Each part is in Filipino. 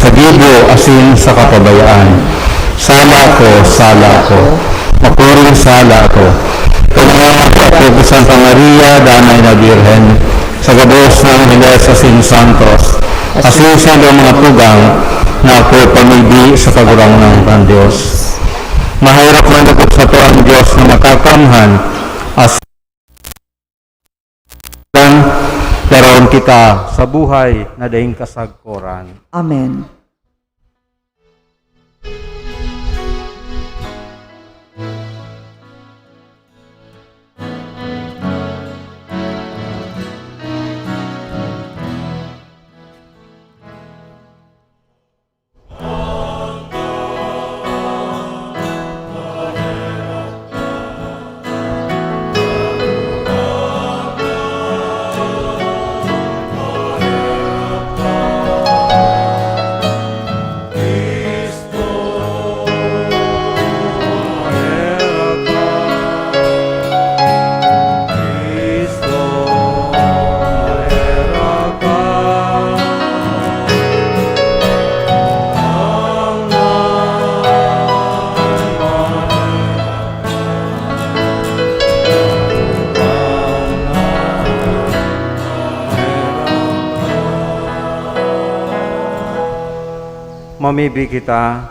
sa gibo asin sa kapabayaan. Sala ko, mapuring sala ko. Kanya ako sa Santa Maria, Danay na Birhen, sa gabos ng Angeles asin Santos, asin sa mga tugang na ako pamilbi sa kagurang ng Diyos. Mahirap man ako sa to ang Diyos na makakamhan, asin daron kita sa buhay na daing kasagkoran. Amen. Mamibi kita,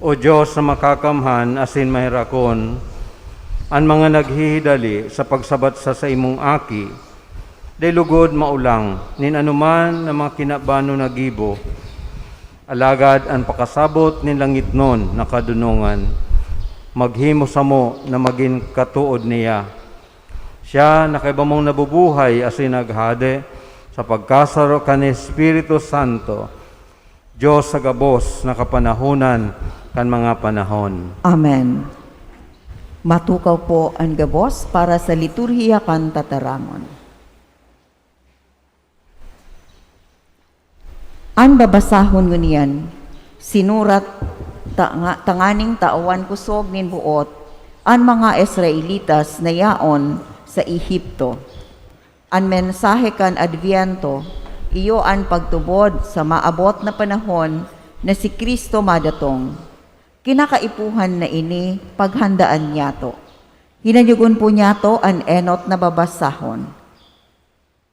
O Diyos na makakamhan asin mahirakon, ang mga naghihidali sa pagsabat sa imong aki, day lugod maulang, nin anuman na mga kinabano na gibo, alagad ang pakasabot nin langit nun na kadunungan, maghimo sa mo na maging katuod niya. Siya nakaibamong nabubuhay asin naghade sa pagkasaro kan Espiritu Santo, Diyos sa gabos na kapanahunan kan mga panahon. Amen. Matukaw po ang gabos para sa liturhiya kan tataramon. An babasahon ngunyan, sinurat tanganing taawan kusog nin buot, an mga Israelitas na yaon sa Ehipto. An mensahe kan Adviento, iyo ang pagtubod sa maabot na panahon na si Kristo madatong. Kinakaipuhan na ini paghandaan niyato. Hinanyugon po niyato ang enot na babasahon.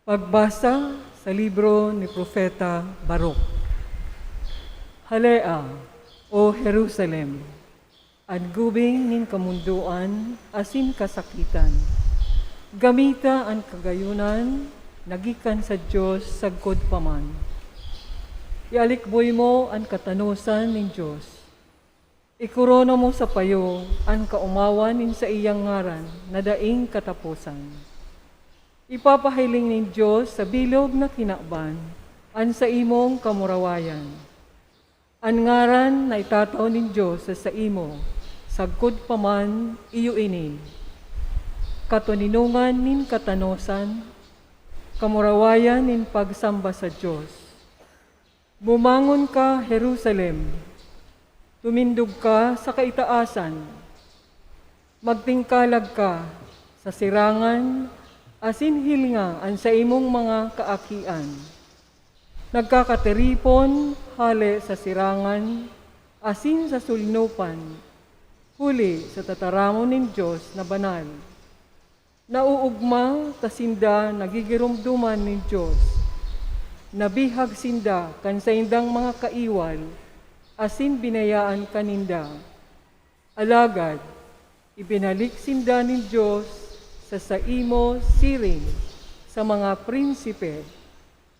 Pagbasa sa libro ni Propeta Baruk. Halea, O Jerusalem, ang gubing nin kamunduan asin kasakitan. Gamita ang kagayunan, nagikan sa Diyos sagkod paman. Ialikboy mo ang katanusan ng Diyos. Ikorono mo sa payo ang kaumawan nin sa iyang ngaran na daing katapusan. Ipapahiling ng Diyos sa bilog na kinakban an sa imong kamurawayan. Ang ngaran na itataw ng Diyos sa imo, sagkod paman iyo ini. Katuninungan nin katanusan, kamurawayan nin pagsamba sa Diyos. Bumangon ka, Jerusalem, tumindog ka sa kaitaasan, magtingkalag ka sa sirangan, asin hilinga ang sa imong mga kaakian. Nagkakateripon, hali sa sirangan, asin sa sulnupan, huli sa tataramon ng Diyos na banal. Nauugma tasinda nagigirumduman ng Diyos. Nabihag sinda kan sa indang mga kaiwal, asin binayaan kaninda. Alagad, ibinalik sinda ng Diyos sa imo siring sa mga prinsipe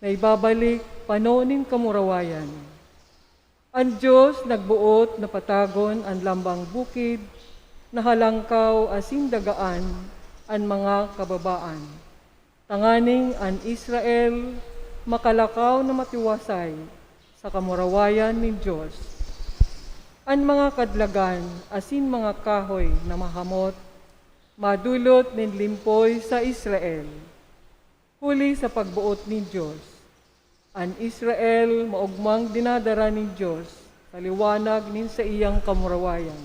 na ibabalik panonin kamurawayan. Ang Diyos nagbuot na patagon ang lambang bukid, na halangkaw asin dagaan ang mga kababaan. Tanganing ang Israel makalakaw na matiwasay sa kamurawayan ng Diyos. Ang mga kadlagan asin mga kahoy na mahamot, madulot ng limpoy sa Israel. Huli sa pagbuot ng Diyos. Ang Israel maugmang dinadara ng Diyos sa liwanag nin sa iyang kamurawayan.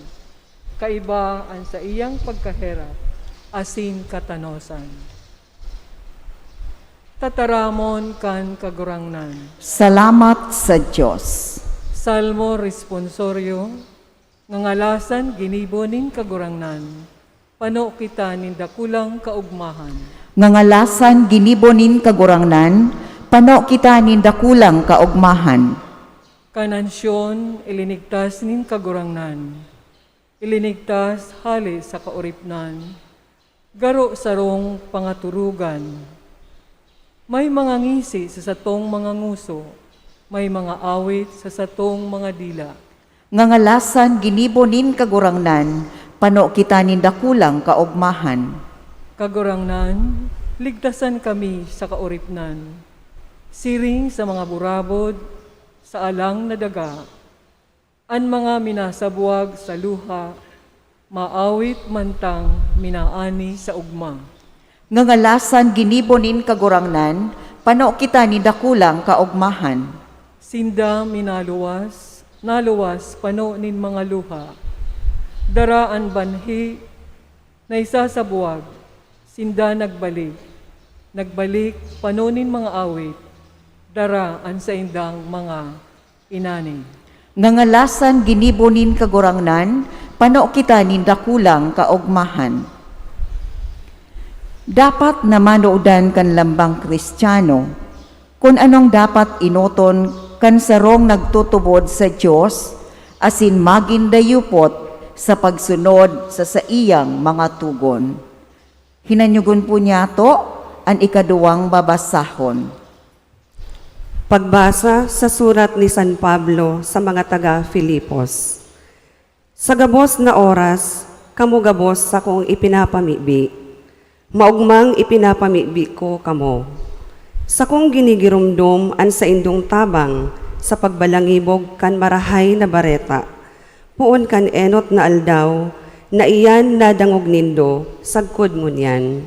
Kaiba ang sa iyang pagkaherap, asin katanosan. Tataramon kan kagurangnan. Salamat sa Diyos. Salmo responsorio, ngangalasan ginibonin kagurangnan, pano kita nindakulang kaugmahan. Ngangalasan ginibonin kagurangnan, pano kita nindakulang kaugmahan. Kanansyon, ilinigtas nin kagurangnan, ilinigtas hali sa kauripnan, garo sarong pangaturugan. May mga ngisi sa satong mga nguso, may mga awit sa satong mga dila. Ngangalasan ginibonin kagurangnan, pano kita nindakulang kaugmahan. Kagurangnan, ligtasan kami sa kauripnan. Siring sa mga burabod, sa alang na daga. An mga minasabuag sa luha, maawit mantang minaani sa ugma. Ngangalasan ginibonin kagurangnan, pano kita nindakulang kaugmahan. Sinda minaluwas, naluwas pano nin mga luha. Daraan banhi, na isa sa buwag, sinda nagbalik. Nagbalik pano nin mga awit, daraan sa indang mga inani. Ngangalasan ginibonin kagurangnan, pano kita nindakulang kaugmahan. Dapat na manuudan kan lambang Kristiyano, kung anong dapat inuton kan sarong nagtutubod sa Diyos, asin magindayupot sa pagsunod sa saiyang mga tugon. Hinanyugon po niya to, ang ikaduwang babasahon. Pagbasa sa surat ni San Pablo sa mga taga-Filipos. Sa gabos na oras, kamo gabos sa kong ipinapamibi. Maugmang ipinapamibi ko kamo. Sa kong ginigirumdum an sa indong tabang sa pagbalangibog kan marahay na bareta. Puon kan enot na aldaw na iyan nadangog nindo sagkod mo niyan.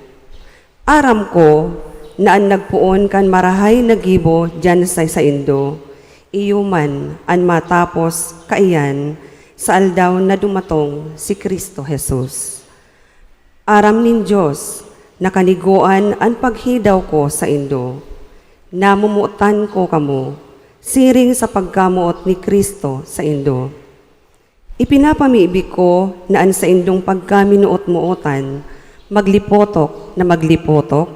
Aram ko na an nagpuon kan marahay na gibo dyan sa indo. Iyo man an matapos kaiyan sa aldaw na dumatong si Kristo Jesus. Aram nin Diyos, nakaniguan ang paghidaw ko sa indo. Namumutan ko kamo, siring sa pagkamuot ni Kristo sa indo. Ipinapamiibig ko na an sa indong pagkaminuot-muutan, maglipotok na maglipotok,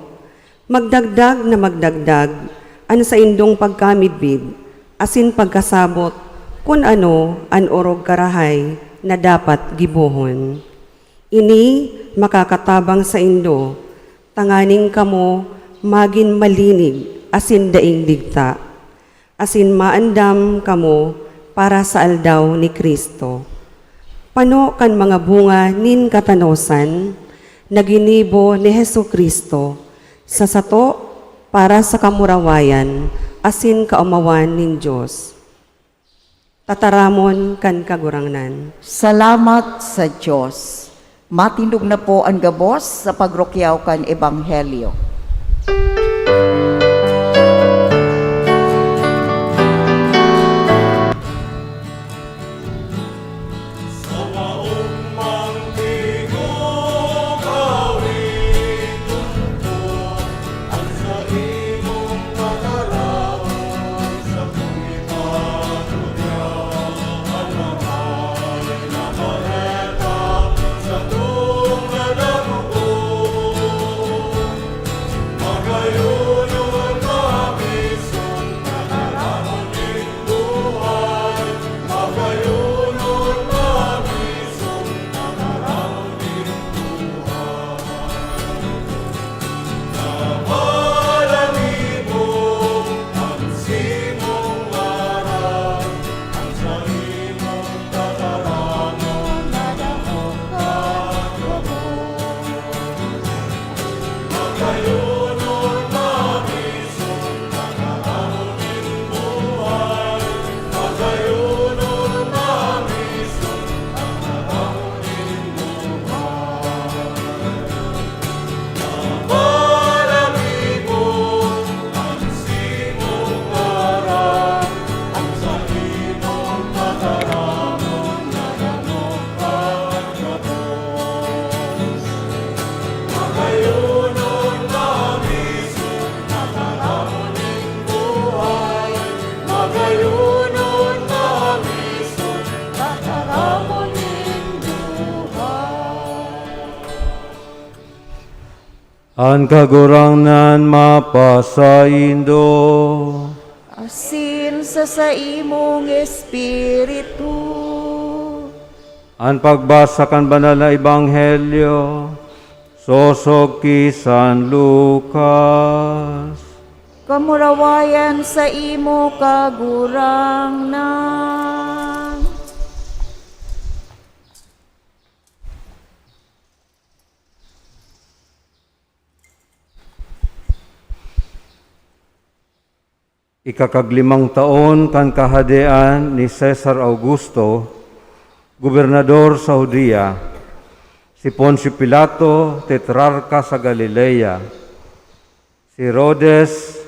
magdagdag na magdagdag, an sa indong pagkamidbid, asin pagkasabot, kun ano an orog karahay na dapat gibuhon. Ini makakatabang sa indo, tanganing kamo magin malinig, asin daing digta, asin maandam kamo para sa aldaw ni Kristo. Pano kan mga bunga nin katanosan, na ginibo ni Hesu Kristo, sa sato para sa kamurawayan, asin kaumawan nin Diyos. Tataramon kan kagurangnan. Salamat sa Diyos. Matindog na po ang gabos sa pagrokyaw kan Ebanghelyo. Magay An kagurangnan mapasaindo. Asin sa imong espiritu. An pagbasa kan banal na ebanghelyo sosog ki San Lucas. Kamurawayan sa imo kagurangnan. Ikakaglimang taon kan kahadean ni Cesar Augusto, gobernador sa Judea, si Poncio Pilato, tetrarka sa Galilea, si Herodes,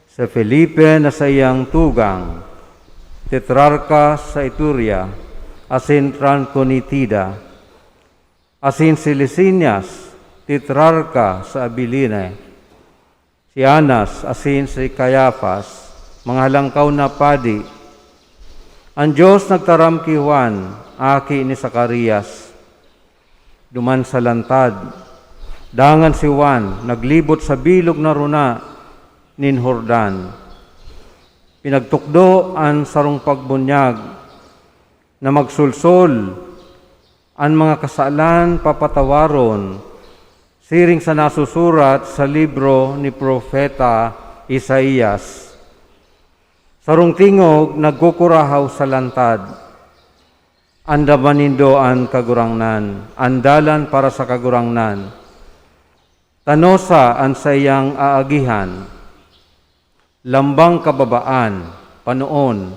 si Felipe na sa iyang tugang, tetrarka sa Ituria, asin Tranconitida, asin si Licinias, tetrarka sa Abiline, si Anas, asin si Caiaphas, mga halangkaw na padi. Ang Diyos nagtaram ki Juan, aki ni Zacarias, duman sa lantad. Dangan si Juan, naglibot sa bilog na runa nin Jordan. Pinagtukdo ang sarong pagbunyag na magsulsol ang mga kasalan papatawaron, siring sa nasusurat sa libro ni Propeta Isaías. Sarong tingog nagkukurahaw sa lantad. Andaman nindo ang kagurangnan, andalan para sa kagurangnan. Tanosa ang sayang aagihan, lambang kababaan, panoon,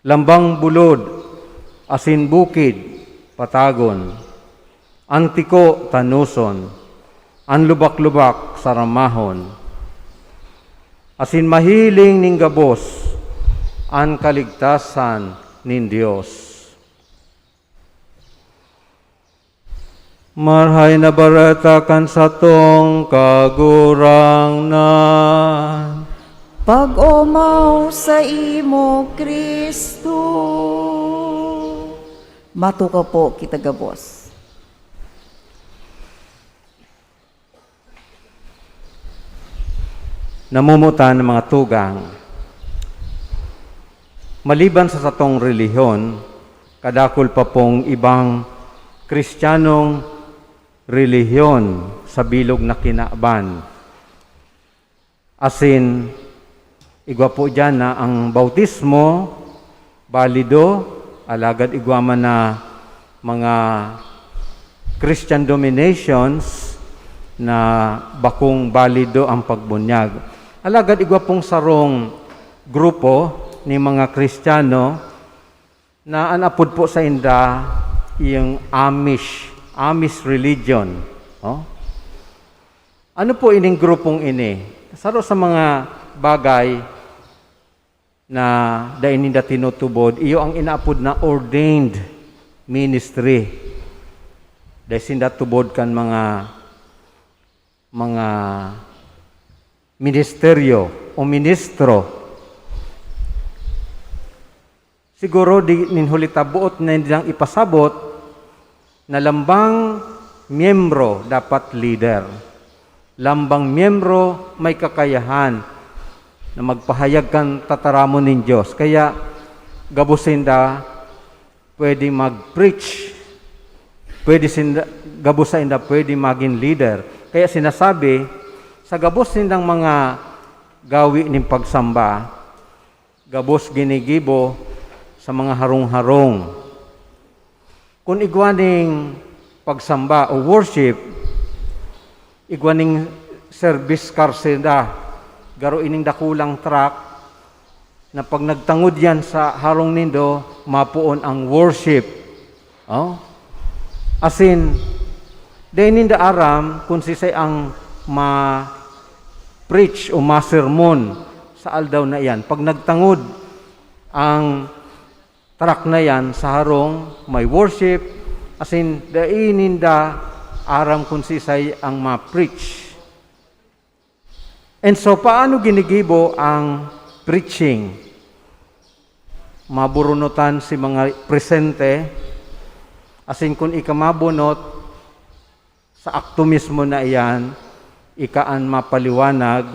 lambang bulod, asin bukid, patagon, antiko tanuson, ang lubak-lubak saramahon, asin mahiling ning gabos, ang kaligtasan nin Dios. Marhay na barata kan satong kagurangnan. Pag-umaw sa imo, Kristo. Matuka po kita gabos. Namumutan ng mga tugang. Maliban sa satong relihiyon, kadakol pa pong ibang Kristiyanong relihiyon sa bilog na kinaaban. Asin, igwa po dyan na ang bautismo, balido, alagad igwaman na mga Christian dominations na bakong balido ang pagbunyag. Alagad igwa pong sarong grupo ni mga Kristiyano na anapod po sa inda yung Amish religion. Oh? Ano po ining grupong ini? Saro sa mga bagay na daininda tinutubod, iyo ang inaapod na ordained ministry. Dahil sinda tubod kan mga ministeryo o ministro. Siguro di ninhulita buot na hindi lang ipasabot na lambang miyembro dapat leader. Lambang miyembro may kakayahan na magpahayag kan tataramon ng Diyos. Kaya gabusinda pwede mag-preach. Gabusinda pwede maging leader. Kaya sinasabi, sa gabos nindang mga gawi ng pagsamba, gabos ginigibo sa mga harong-harong. Kung igwaning pagsamba o worship, igwaning service car sila, garo ining dakulang truck, na pag nagtangod yan sa harong nindo, mapuon ang worship. Oh? Asin, dahil ninda aram kung sisay ang ma-preach o ma-sermon sa aldaw na yan. Pag nagtangod ang truck na yan sa harong, may worship, asin dahil ninda aram kung sisay ang ma-preach. And so, paano ginigibo ang preaching? Maburunutan si mga presente, asin kung ikamabunot, sa akto mismo na iyan, ikaan mapaliwanag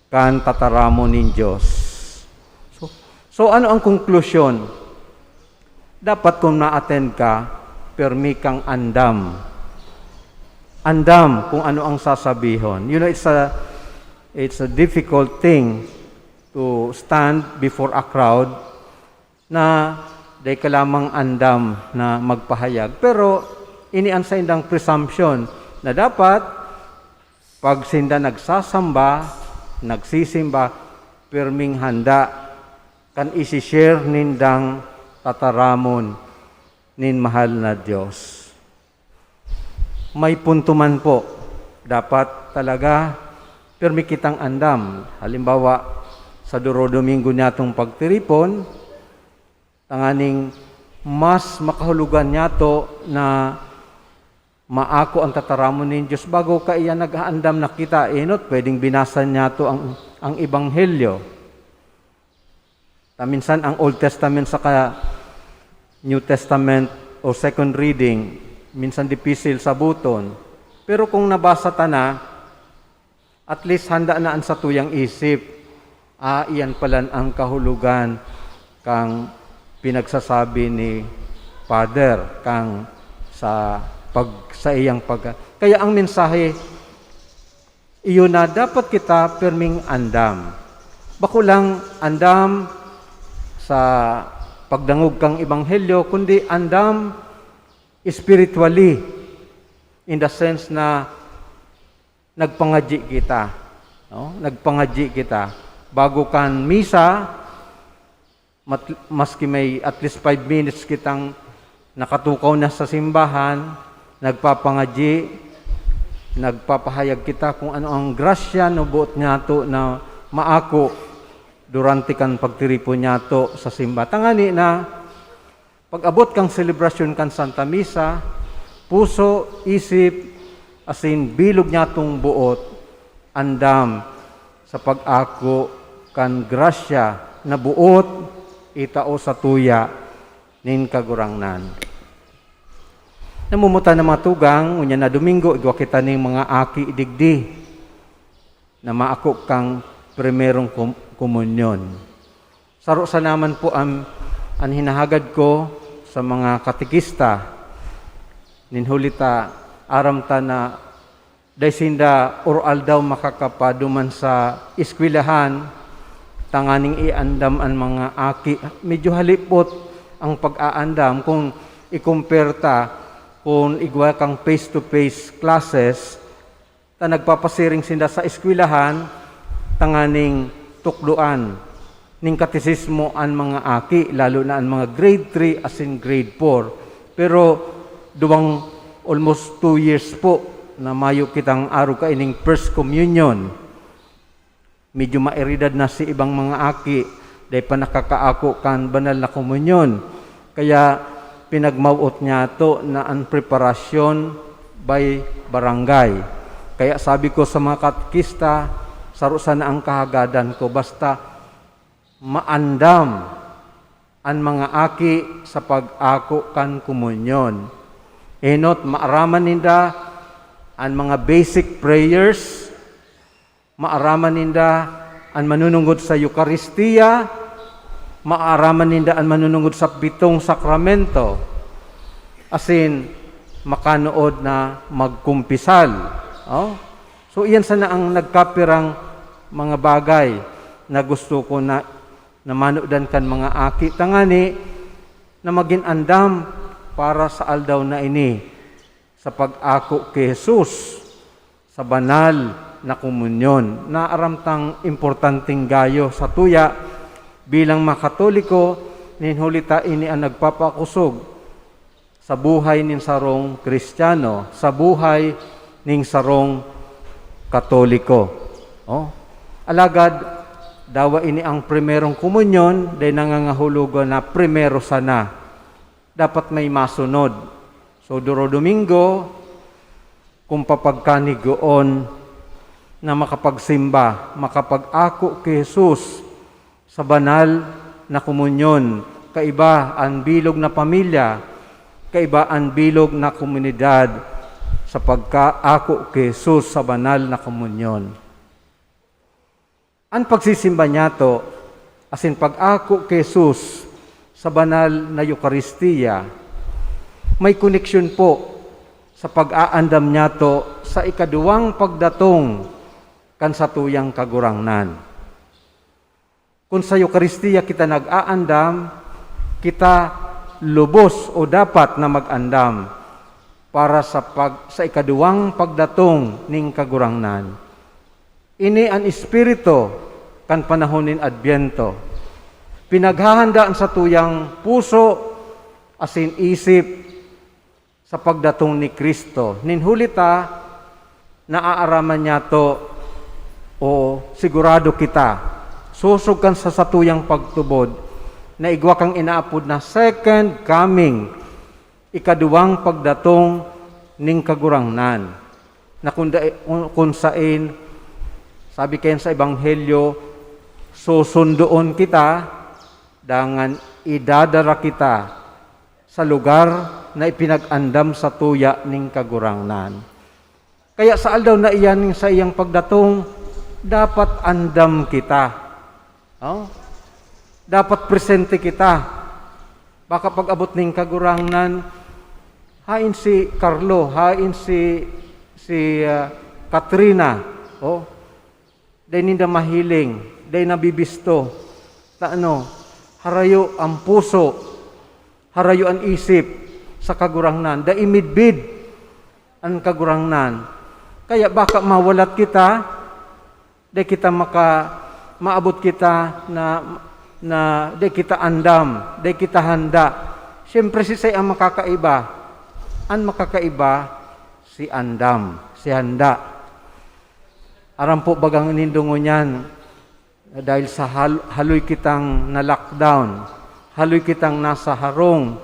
kan tataramo nin Diyos. So ano ang konklusyon? Dapat kung na-attend ka, permi kang andam. Andam kung ano ang sasabihon. You know, it's a difficult thing to stand before a crowd na day ka lamang andam na magpahayag. Pero inian sa indang presumption na dapat pag sinda nagsasamba, nagsisimba, perming handa kan isi-share nindang tataramon nin mahal na Diyos. May punto man po, dapat talaga permi kitang andam. Halimbawa, sa Domingo niyatong pagtiripon, tanganing mas makahulugan niyato na maako ang tataramon nin Diyos bago ka iya nag-aandam na kita. Inot, pwedeng binasa niyato ang Ebanghelyo. Minsan ang Old Testament sa New Testament o second reading, minsan dipisil sa buton. Pero kung nabasa ta na, at least handa na ang sa tuyang isip, iyan pala ang kahulugan kang pinagsasabi ni Father kang sa iyang pag. Kaya ang mensahe, iyon na dapat kita perming andam. Bako lang andam sa pagdangog kang Ebanghelyo, kundi andam spiritually, in the sense na nagpangadyi kita. No? Nagpangadyi kita. Bago kan misa, maski may at least 5 minutes kitang nakatukaw na sa simbahan, nagpapangadyi, nagpapahayag kita kung ano ang grasya no buot niyato na maako durante kan pagtiripo niyato sa simba. Tangani na pag-abot kang selebrasyon kan Santa Misa, puso, isip, asin bilog niyatong buot, andam sa pag-ako kan grasya na buot itao sa tuya nin kagurangnan. Namumuta na mga tugang, unya na Domingo, igwa kita ning mga aki idigdi na maako kang primerong komunyon. Saro sa naman po ang hinahagad ko sa mga katikista ninhulita aramta na daysinda oral daw makakapaduman sa eskwelahan tanganing iandam ang mga aki. Medyo halipot ang pag-aandam kung ikumperta kung igwa kang face-to-face classes ta nagpapasiring sinda sa eskwelahan tanganing tukluan ning katisismo ang mga aki, lalo na ang mga grade 3 as in grade 4. Pero almost 2 years po na mayo kitang araw ka ining first communion. Medyo maeridad na si ibang mga aki, dahil pa nakakaako kan banal na komunyon. Kaya pinagmawot niya to na ang preparasyon by barangay. Kaya sabi ko sa mga katikista, sarusan na ang kahagadan ko, basta maandam ang mga aki sa pag-ako kan komunyon. Enot, maaraman ninda ang mga basic prayers, maaraman ninda ang manunungod sa Eucharistia, maaraman ninda ang manunungod sa 7 sakramento, asin makanood na magkumpisal. Oh? So iyan sana ang nagkapirang mga bagay na gusto ko na manudan kan mga aki. Tangani na maging andam para sa aldaw na ini sa pag-ako kay Jesus sa banal na komunyon. Naaramtang importanteng gayo sa tuya bilang makatoliko ninhulita ini ang nagpapakusog sa buhay nin sarong Kristiyano, sa buhay ning sarong Katoliko. Oh. Alagad, dawa ini ang primerong komunyon, dahil nangangahulugan na primero sana. Dapat may masunod. So, Domingo, kung papagkanigoon na makapagsimba, makapag-ako kay Jesus sa banal na komunyon, kaiba ang bilog na pamilya, kaiba ang bilog na komunidad sa pagkaako kay Jesus sa banal na komunyon. Ang pagsisimba niya to, asin pag-ako kay Jesus sa banal na Eukaristiya, may koneksyon po sa pag-aandam niya to sa ikaduwang pagdatong kan sa tuyang kagurangnan. Kung sa Eukaristiya kita nag-aandam, kita lubos o dapat na mag-andam para sa ikaduwang pagdatong ning kagurangnan. Ini ang espiritu kan panahonin Adbyento. Pinaghahandaan sa tuyang puso asin isip sa pagdatong ni Kristo. Ninhulita, naaaraman niya to o sigurado kita, susog kan sa satuyang pagtubod, na igwa kang inaapod na second coming, ikaduwang pagdatong ning kagurangnan. Na kung sain, sabi kayo sa Ebanghelyo, susundoon kita, dangan idadara kita sa lugar na ipinag-andam sa tuya ning kagurangnan. Kaya sa aldaw na iyan sa iyang pagdatong, dapat andam kita. Oh? Dapat presente kita. Baka pag-abot ning kagurangnan, hain si Carlo, hain si Katrina, oh, day ninda mahiling, day nabibisto, harayo ang puso, harayo ang isip sa kagurangnan, day imidbid ang kagurangnan. Kaya baka mawalat kita, day kita maabot kita na day kita andam, day kita handa. Siyempre si say ang makakaiba. Ang makakaiba si andam, si handa. Aram po bagang nindungo niyan, dahil sa haloy kitang na lockdown, haloy kitang nasa harong.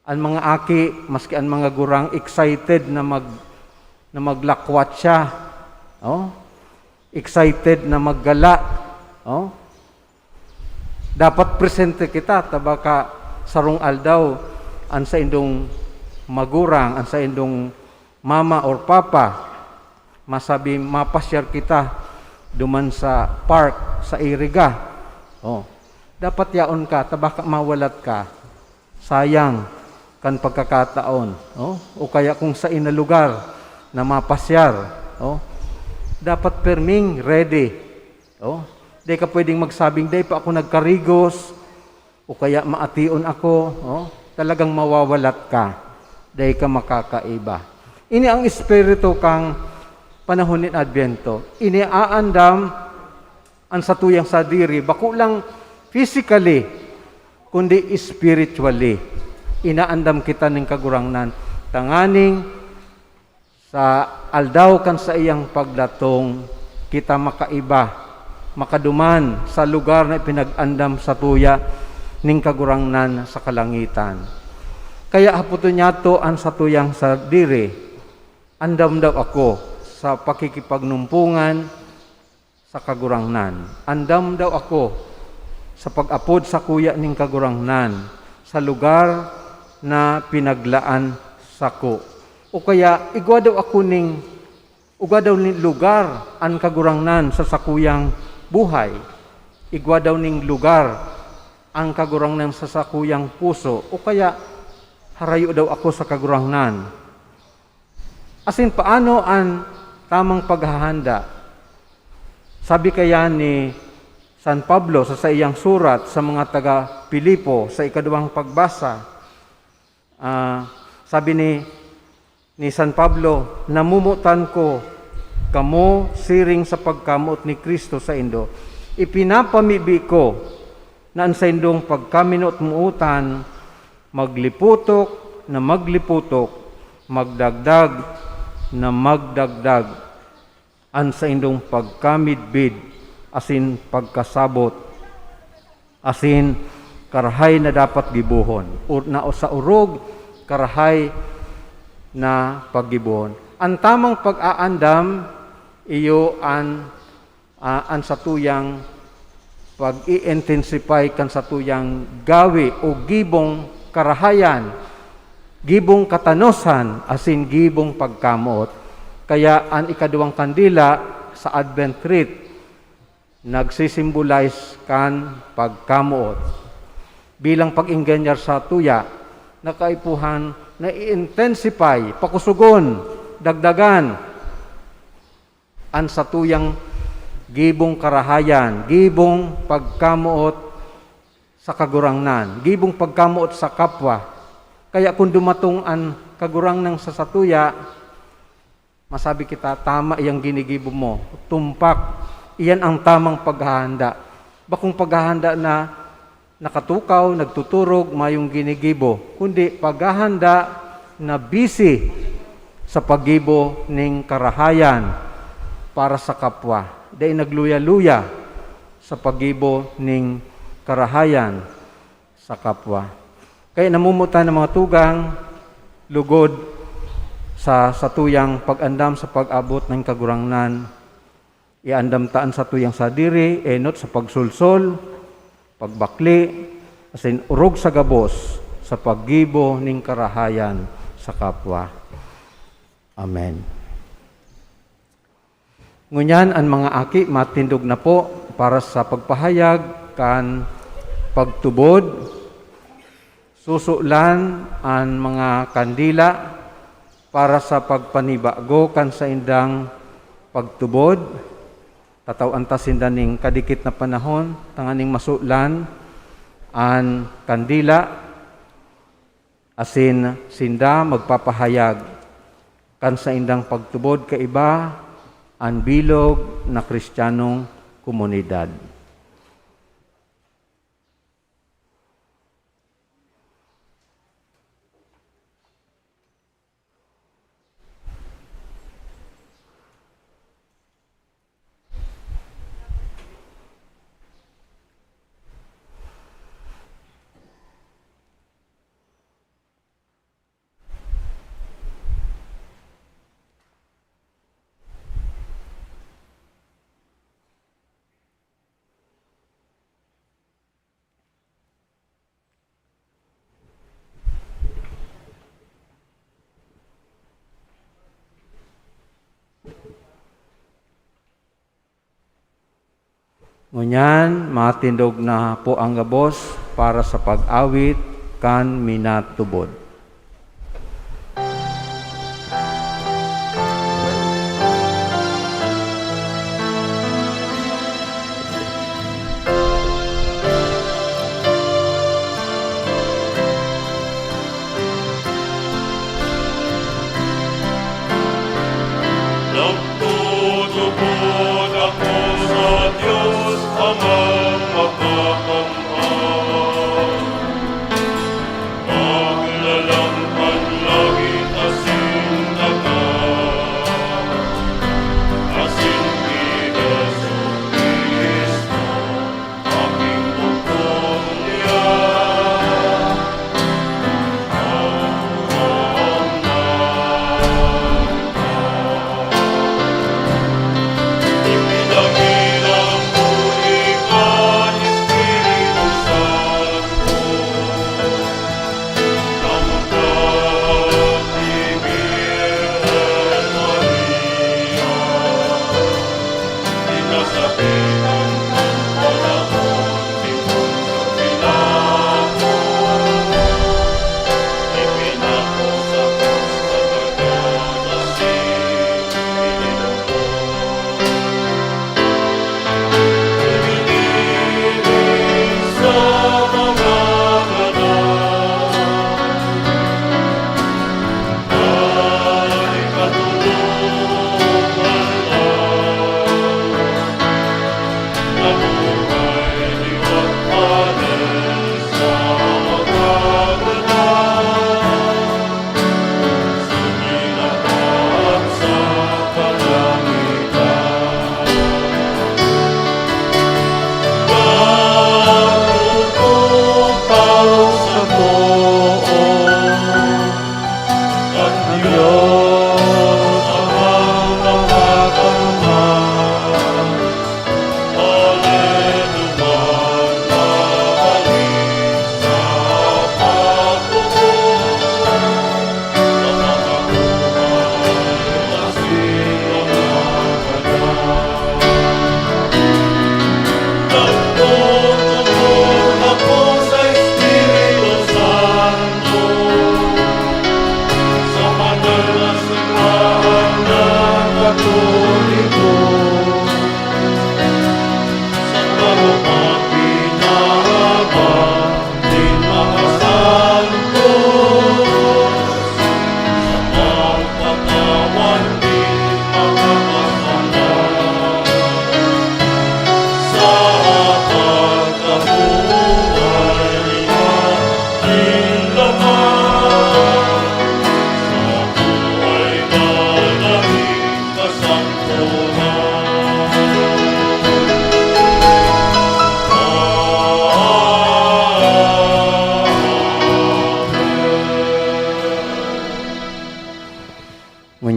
Ang mga aki, maski ang mga gurang excited na maglakwat siya. Oh? Excited na maggala. Oh? Dapat presente kita, tabaka sarong aldaw, ang sa indong magurang, ang sa indong mama or papa, masabi mapasyar kita duman sa park, sa Iriga. Oh. Dapat yaon ka, tabaka mawalat ka. Sayang kan pagkakataon. Oh? O kaya kung sa ina lugar na mapasyar, oh? Dapat perming ready. Oh? Di ka pwedeng magsabing, di pa ako nagkarigos, o kaya maation ako, oh? Talagang mawawalat ka, di ka makakaiba. Ini ang espiritu kang panahon ni Adbyento. Ini aandam ang satuyang sadiri, bako lang physically, kundi spiritually. Inaandam kita ng kagurangnan, tanganing sa aldaw kan sa iyang pagdatong, kita makaiba, makaduman sa lugar na pinag-andam sa tuya ning kagurangnan sa kalangitan. Kaya haputon niya to ang sa tuyang sa diri, andam daw ako sa pakikipagnumpungan sa kagurangnan. Andam daw ako sa pag-apod sa kuya ning kagurangnan sa lugar na pinaglaan sako. O kaya igwa daw ako ning lugar ang kagurangnan sa sakuyang buhay. Igwa daw ning lugar ang kagurangnan sa sakuyang puso. O kaya harayo daw ako sa kagurangnan. Asin paano ang tamang paghahanda? Sabi kaya ni San Pablo sa iyang surat sa mga taga-Pilipo sa ikaduwang pagbasa, sabi ni San Pablo, namumutan ko kamo siring sa pagkamot ni Kristo sa indo. Ipinapamibi ko na ang sa indong pagkaminot muutan, magliputok na magliputok, magdagdag na magdagdag, ang sa indong pagkamidbid, asin pagkasabot, asin karahay na dapat gibuhon, na sa urog karahay na paggibuhon. Ang tamang pag-aandam, iyo ang satuyang pag-i-intensify kan satuyang gawi o gibong karahayan gibong katanosan asin gibong pagkamuot. Kaya ang ikaduang kandila sa Advent rite nagsisimbolize kan pagkamuot. Bilang pag-inganyar sa tuya, nakaipuhan na i-intensify, pakusugon, dagdagan an sa tuyang gibong karahayan, gibong pagkamuot sa kagurangnan, gibong pagkamuot sa kapwa. Kaya kung dumatong ang kagurangnan sa satuya, masabi kita, tama iyang ginigibo mo, tumpak, iyan ang tamang paghahanda. Bakong paghahanda na nakatukaw, nagtuturog, mayong ginigibo, kundi paghahanda na busy sa paggibo ning karahayan para sa kapwa. Dahil nagluya-luya sa paggibo ning karahayan sa kapwa. Kaya namumutan ng mga tugang, lugod, sa satuyang pag-andam sa pag-abot ng kagurangnan, iandamtaan sa tuyang sadiri, enot sa pagsulsol, pagbakli, asin urog sa gabos, sa paggibo ning karahayan sa kapwa. Amen. Ngunyan ang mga aki matindog na po para sa pagpahayag kan pagtubod, susulan ang mga kandila para sa pagpanibago kan sa indang pagtubod. Tataw antas sinda ning kadikit na panahon, tanganing masulan an kandila, asin sinda magpapahayag kan sa indang pagtubod kaiba ang bilog na Kristiyanong komunidad. Ngunyan, matindog na po ang gabos para sa pag-awit kan minatubod. Nagtutubod ako sa Diyos Amang makakamhan.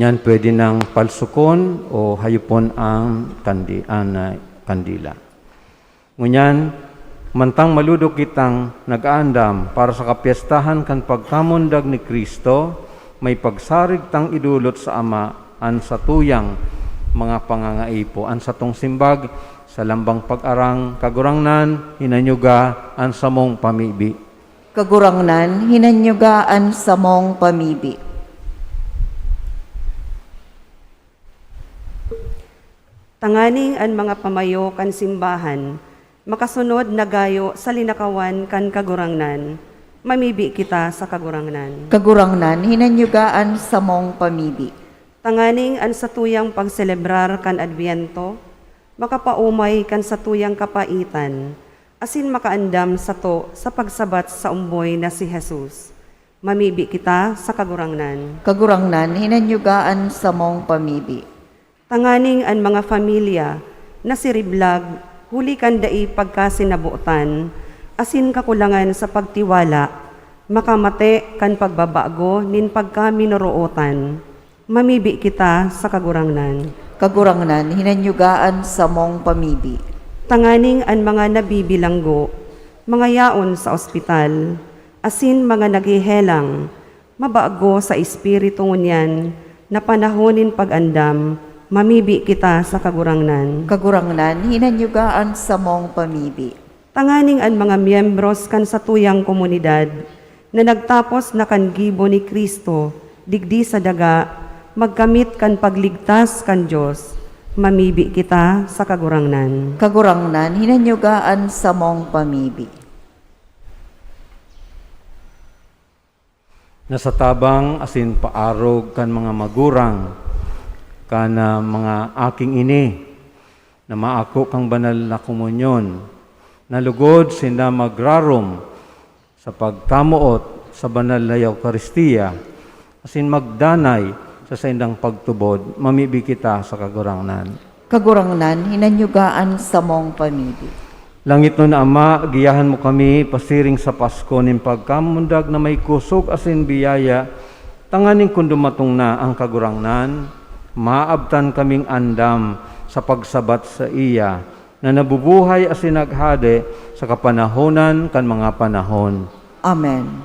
Ngunyan pwede ng palsukon o hayupon ang kandila. Ngunyan, mantang maludok kitang nag-aandam para sa kapiestahan kan pagkamundag ni Kristo, may pagsarig tang idulot sa Ama an sa tuyang mga pangangaipo, an sa tong simbag, sa lambang pag-arang, kagurangnan, hinanyuga, an samong pamibi. Kagurangnan, hinanyugaan sa mong pamibi. Tanganing an mga pamayo kan simbahan, makasunod na gayo sa linakawan kan kagurangnan, mamibi kita sa kagurangnan. Kagurangnan, hinanyugaan sa mong pamibi. Tanganing an sa tuyang pagselebrar kan Adbiento, makapaumay kan sa tuyang kapaitan, asin makaandam sa to sa pagsabat sa umboy na si Jesus. Mamibi kita sa kagurangnan. Kagurangnan, hinanyugaan sa mong pamibi. Tanganing an mga familia na siriblag, huli kan dai pagkasinabutan, asin kakulangan sa pagtiwala, makamate kan pagbabago nin pagkaminurootan. Mamibi kita sa kagurangnan. Kagurangnan, hinanyugaan sa mong pamibi. Tanganing an mga nabibilanggo, mga yaon sa ospital, asin mga naghihelang, mabago sa espiritu ngunyan, na panahonin pag-andam, mamibi kita sa kagurangnan. Kagurangnan, hinanyugaan sa mong pamibi. Tanganing an mga miyembros kan sa tuyang komunidad, na nagtapos na kan gibo ni Kristo, digdi sa daga, magkamit kan pagligtas kan Diyos, mamibi kita sa kagurangnan. Kagurangnan, hinanyugaan sa mong pamibi. Nasa tabang asin paarog kan mga magurang, kana mga aking ini, na maako kang banal na komunyon, nalugod sinda magrarom sa pagkamuot sa banal na Eucharistia, asin magdanay sa indang pagtubod, mamibi kita sa kagurangnan. Kagurangnan, hinanyugaan sa mong pamibi. Langit nun, Ama, giyahan mo kami pasiring sa Pasko nin pagkamundag na may kusog asin biyaya, tanganing kung dumatong na ang kagurangnan, maabtan kaming andam sa pagsabat sa iya, na nabubuhay asin naghade sa kapanahonan kan mga panahon. Amen.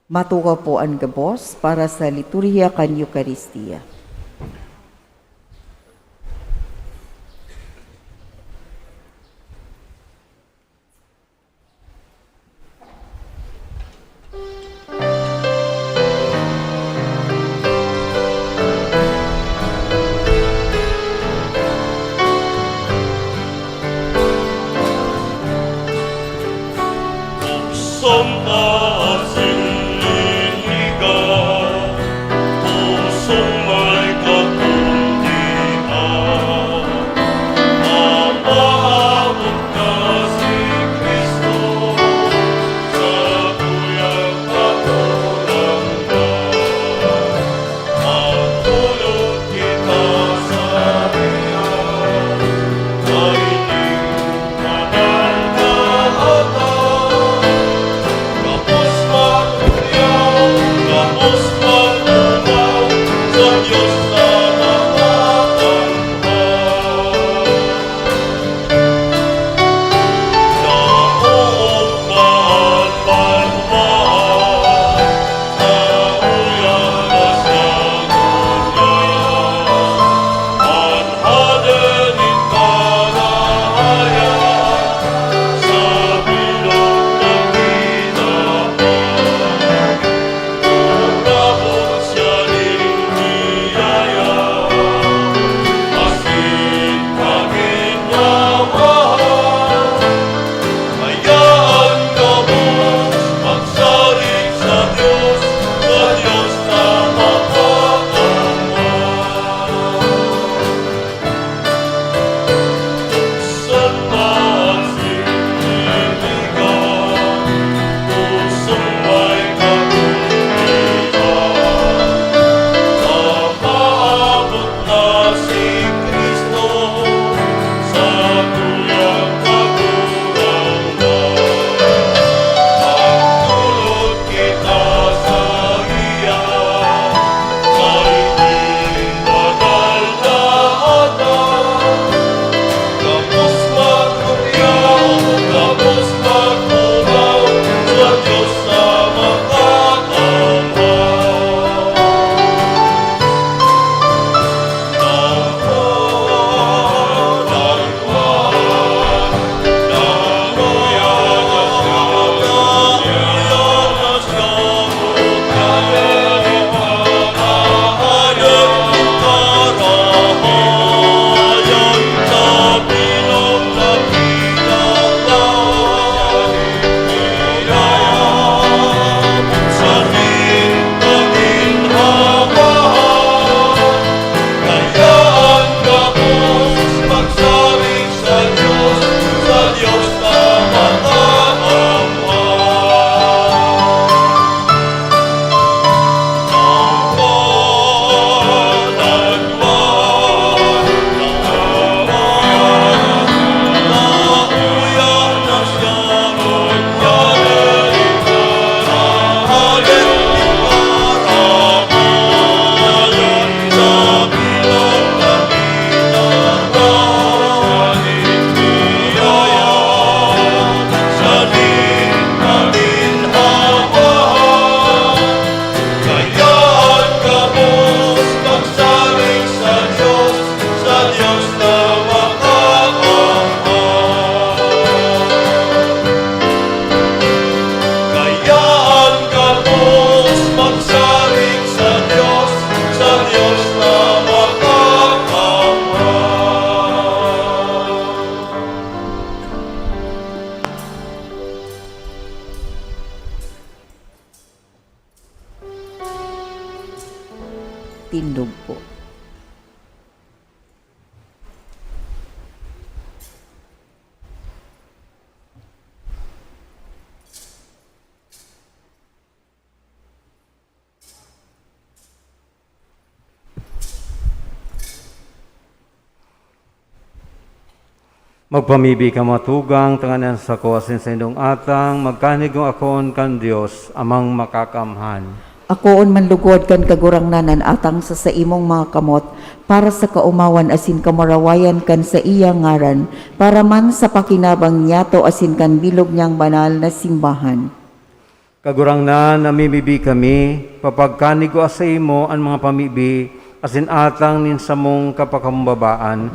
Matuwa po ang gabos para sa liturhiya kan Eucharistia. Buksan asin liliga, pusong may kakundian. Mapahabot ka si Kristo sa tuyang kagurangnan. Magtulog kita sa iya, kaining banal na ata. Kapos tindog po. Magpamibi ka matugang, tanganan sa kuwasin sa indong atang, magkanigong akon kan Dios, amang makakamhan. Akoon manlugod kan kagurangnanan atang sa imong mga kamot, para sa kaumawan asin kamarawayan kan sa iyang ngaran, para man sa pakinabang niyato asin kan bilog niyang banal na simbahan. Kagurangnan, namimibi kami, papagkanigo sa imo ang mga pamibi, asin atang ninsamong kapakambabaan,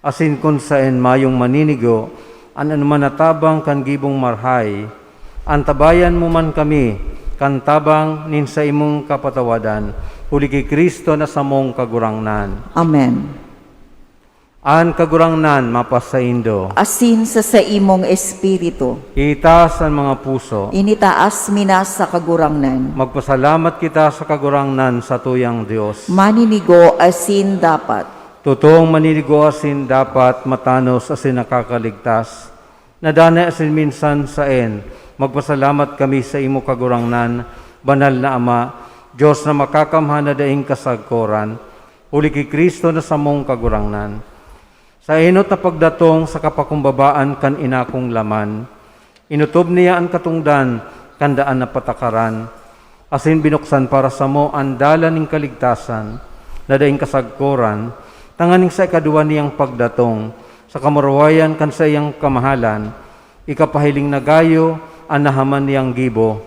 asin kun saen mayong maninigo, an anuman natabang kan gibong marhay, antabayan mo man kami, kantabang nin sa imong kapatawadan, huli kay Kristo na samong kagurangnan. Amen. An kagurangnan mapasaindo, Asin sa imong espiritu, itaas ang mga puso, initaas minas sa kagurangnan. magpasalamat kita sa kagurangnan sa tuyang Dios. Maninigo asin dapat. Totoong maninigo asin dapat matanos asin nakakaligtas. Nadana asin minsan saen, magpasalamat kami sa imo kagurangnan, banal na Ama, Diyos na makakamhan na daing kasagkoran, huli kay Kristo na samong kagurangnan. Sa inot na pagdatong sa kapakumbabaan kan inakong laman, inutob niya ang katungdan, kandaan na patakaran, asin binuksan para sa mo ang dalan ng kaligtasan, na daing kasagkoran, tanganing sa ikaduwa niyang pagdatong, sa kamarawayan kan sa iyang kamahalan, ikapahiling na gayo, anahaman niyang gibo,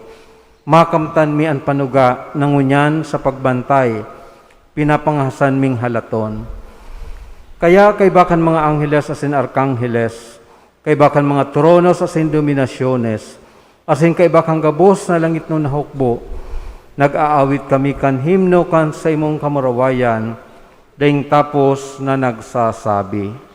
makamtan mi ang panuga, nangunyan sa pagbantay, pinapangahasan ming halaton. Kaya kay bakan mga angheles asin arkangheles, kay bakan mga tronos asin dominasyones, asin kay bakang gabos na langit no nahukbo, nag-aawit kami kan himno kan sa imong kamarawayan, daing tapos na nagsasabi.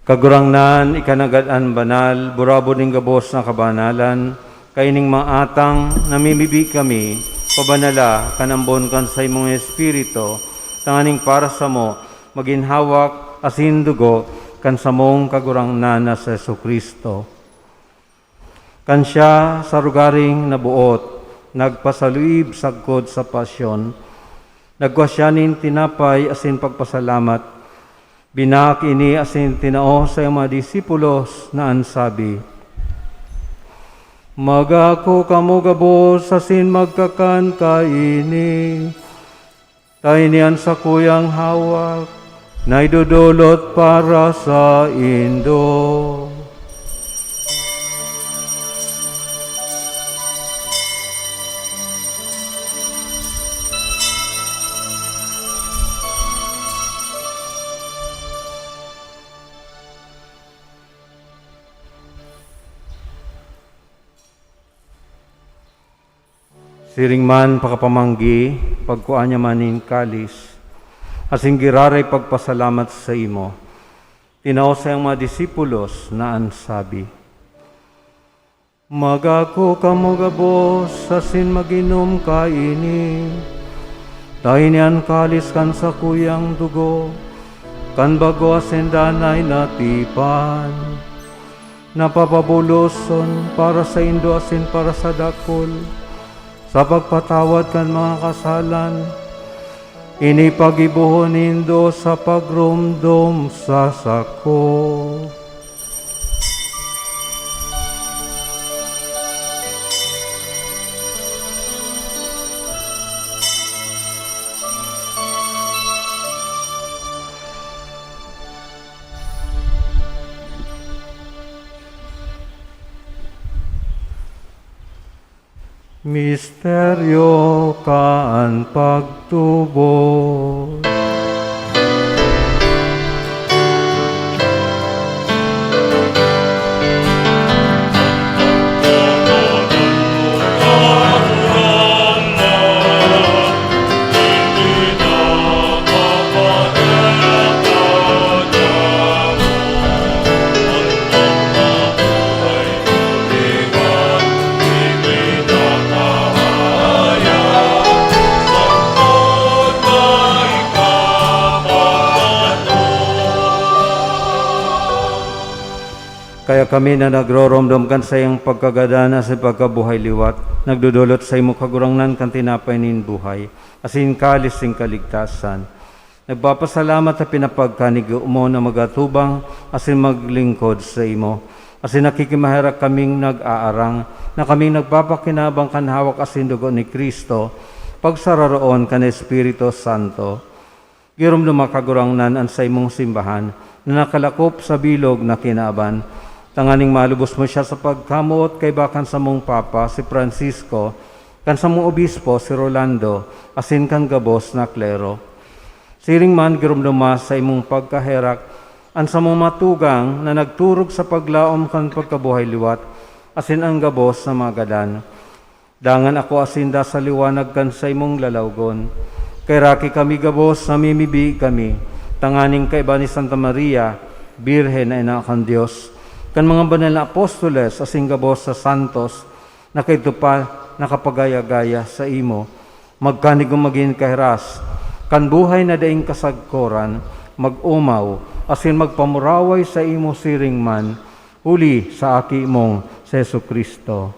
Kagurangnan, ikanagadan banal, burabo ning gabos na kabanalan, kaining maatang namimibi kami, pabanala, kanambon kan sa imong espiritu, tanganing para sa mo, maginhawak, asin dugo, kan sa mong kagurangnan na sa Jesucristo. Kan siya sa rugaring nabuot, nagpasaluib sagkod sa pasyon, nagwasyanin tinapay asin pagpasalamat, binak ini asin tinao sa mga disipulos na ansabi, magako kamo gabos asin magkakan kaini, kainian sa kuyang hawak, na idudulot para sa indo. Siring man pakapamanggi, pagkuan niya manin kalis, asing giraray pagpasalamat sa imo. Tinao sa iyang mga disipulos na ansabi, magako kamo gabos, asin maginom kaini. Tayo niyan kalis kan sa kuyang dugo, kan bago asin danay natipan. Napapabuloson para sa indo asin para sa dakol, sa pagpatawad kan mga kasalan, inipagibuhon nindo sa pagrumdom sa sako. Misteryo kaan pagtubo. Kaya kami na nagroromdom sa iyang pagkagadana sa pagkabuhay liwat, nagdudulot sa imo kagurangnan kan tinapay nin buhay, asin kalis sing kaligtasan. Nagpapasalamat sa pinapagkanig mo na magatubang asin maglingkod sa imo. Asin nakikimahirak kaming nag-aarang, na kaming nagpapakinabang kan hawak asin dugo ni Kristo, pagsararoon kan Espiritu Santo. Giromdom makagurangnan an sa imong simbahan, na nakalakop sa bilog na kinaaban. Tanganing malubos mo siya sa pagkamuot kay bakan sa mong Papa, si Francisco, kan sa mong Obispo, si Rolando, asin kan gabos na klero. Siring man girumduma sa imong pagkaherak, an sa mong matugang na nagturog sa paglaom kan pagkabuhay liwat, asin ang gabos na magadan. Dangan ako asinda sa liwanag kan sa imong lalawgon. Kay raki kami gabos, namimibi kami, tanganing kaiba ni Santa Maria, Birhen na ina kan Diyos, kan mga banal na apostoles asing gabos sa santos, na kaito pa nakapagaya-gaya sa imo, magkanig maging kahiras, kan buhay na daing kasagkoran, mag-umaw, asin magpamuraway sa imo siring man, uli sa aki mong sa Yesu Kristo.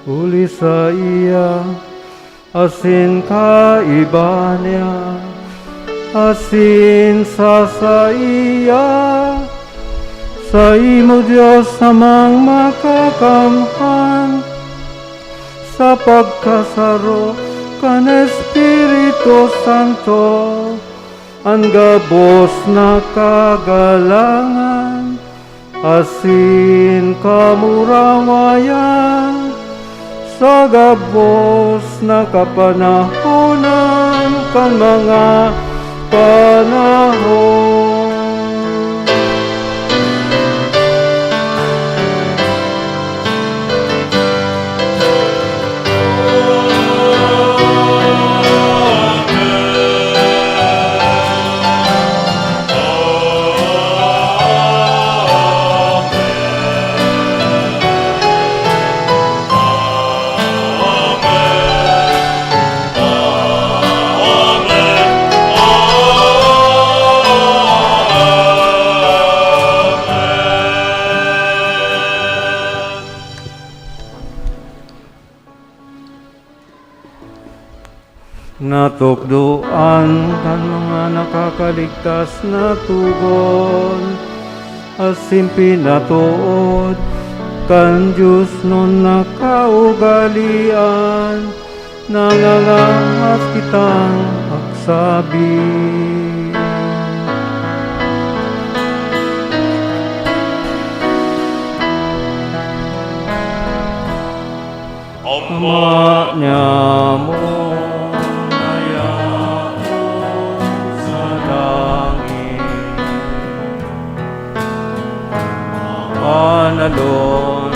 Uli sa iya, asin kaiba niya, asin sa iya, sa imo Diyos amang makakamhan, sa pagkasaro kan Espiritu Santo, ang gabos na kagalangan, asin kamurawayan, sa gabos na kapanahonan kan mga panahon. Natukduan kan mga nakakaligtas na tugon, asin pinatuod kan Diyos nun nakaugalian, nangangahat kitang agsabi. Ama niya mo panalon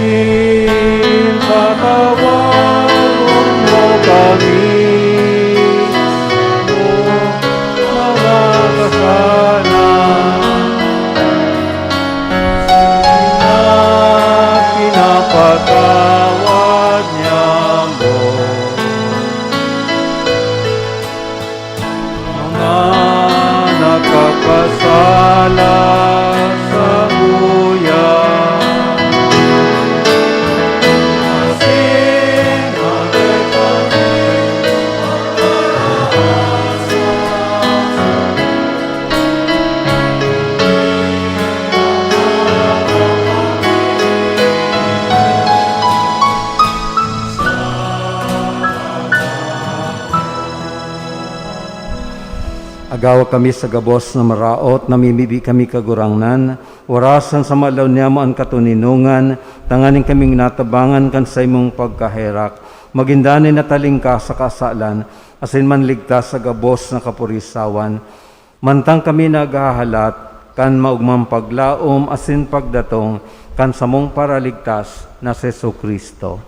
asin patawarin mo kami o mga kasalanan na pinapatawad niya mo. Mga nakakasala sa buyan, asin agawa kami sa gabos na maraot, namimibi kami kagurangnan, orasan sa malaw niya mo ang katuninungan, tanganing kaming natabangan kan sa imong pagkaherak, magindanay na talingka sa kasalan, asin man ligtas sa gabos na kapurisawan, mantang kami naghahalat, kan maugmang paglaom, asin pagdatong, kan samong paraligtas na si Jesucristo.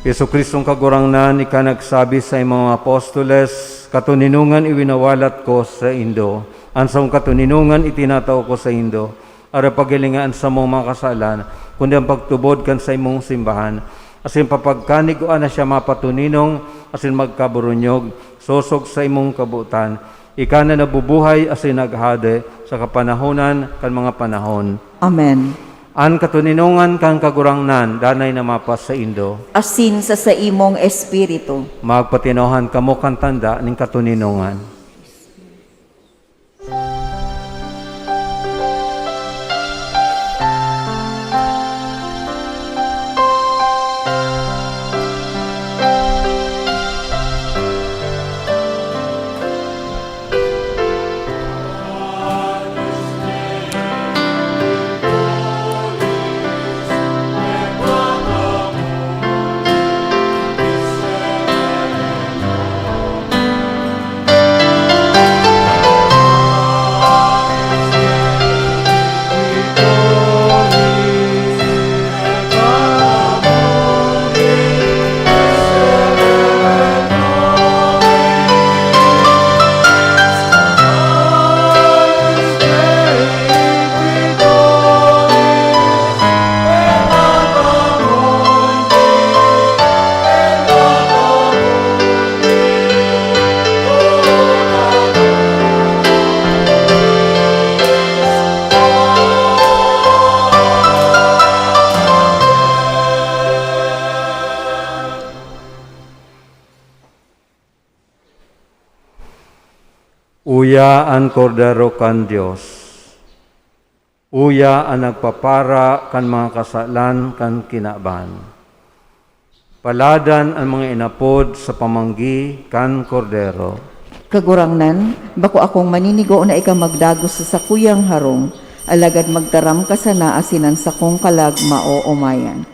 Jesucristong kagurangnan, ika nagsabi sa imong apostoles, katuninungan iwinawalat ko sa Indo. Ansang katuninungan itinataw ko sa Indo. Ara pagilingaan sa mong mga kasalan, kundi ang pagtubod kan sa imong simbahan. Asin papagkanig o na siya mapatuninong, asin magkaburunyog, sosog sa imong kabutan. Ika na nabubuhay asin naghade sa kapanahonan kan mga panahon. Amen. An katuninungan kang kagurangnan, danay na mapas sa Indo. Asin sa imong espiritu. Magpatinohan kamo kang tanda ng katuninungan. Uya ang kordero kan Dios. Uya ang nagpapara kan mga kasalan kan kinaban. Paladan ang mga inapod sa pamanggi kan kordero. Kagurangnan, bako akong maninigo na ika magdagos sa sakuyang harong, alagad magtaram ka sa naasinan sa kong kalag mao umayan.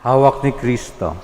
Hawak ni Kristo.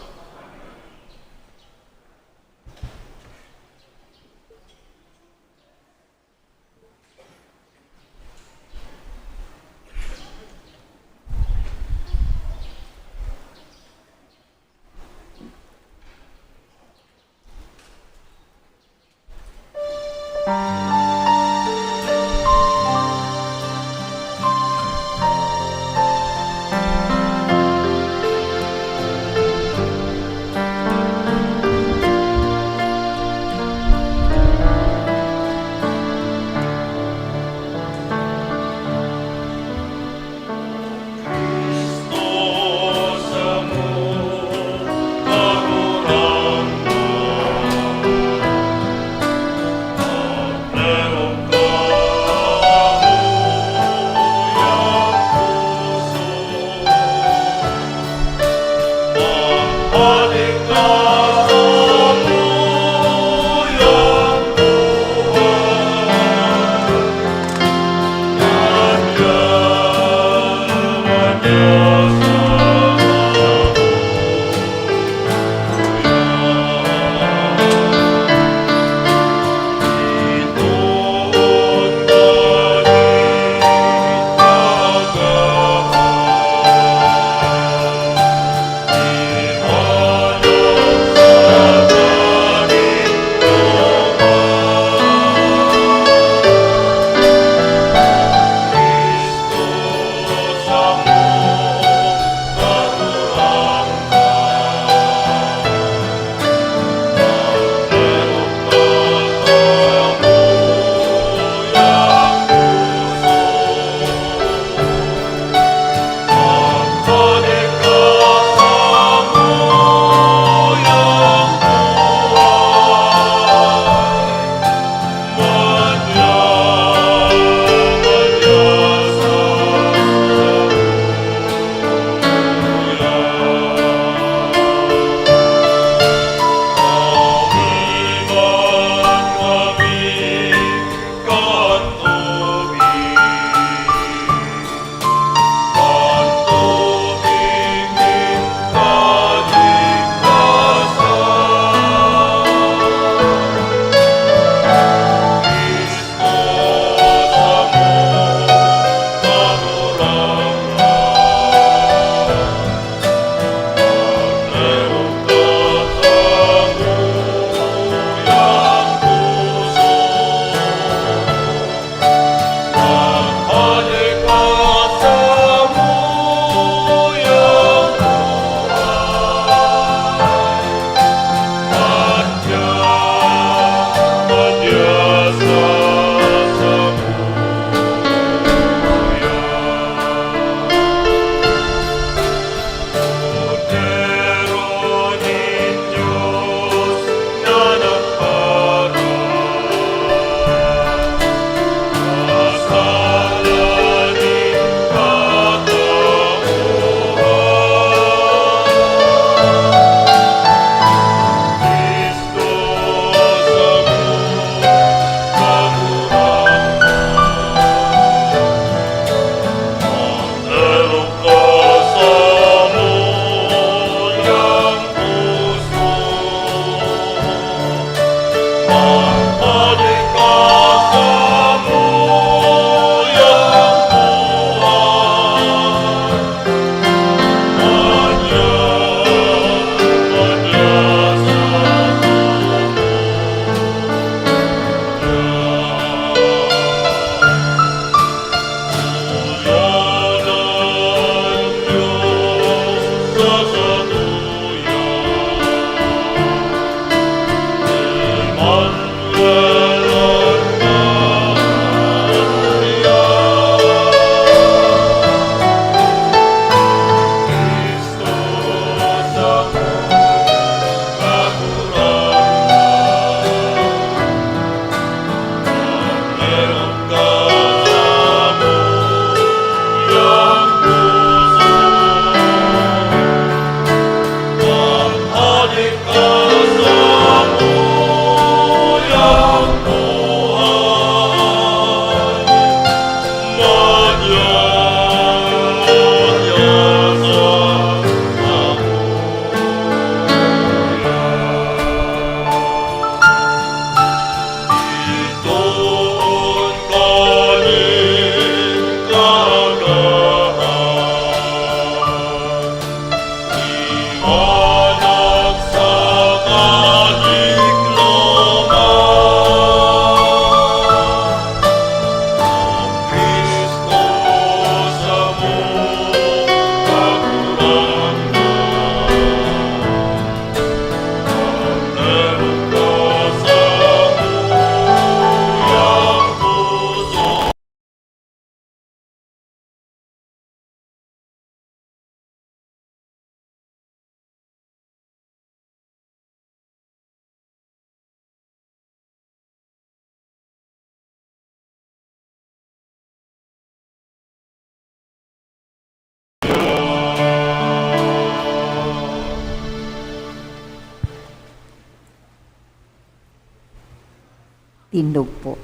Tindog po.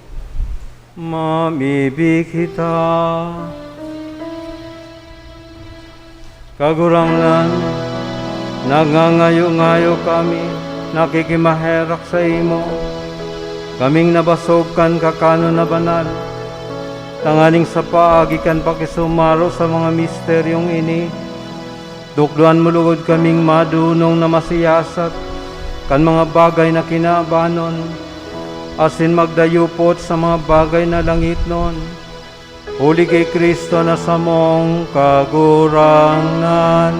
Mamibi kita. Kaguranglan, nagngangayo-ngayo kami, nakikimaherak sa imo. Kaming nabasog kan kakano na banal. Tanganing sa paagi kan pakisumaro sa mga misteryong ini. Dukduan mo lugod kaming madunong na masiyasat kan mga bagay na kinaabanon. Asin magdayupot sa mga bagay na langit nun. Huli kay Kristo na samong kagurangnan.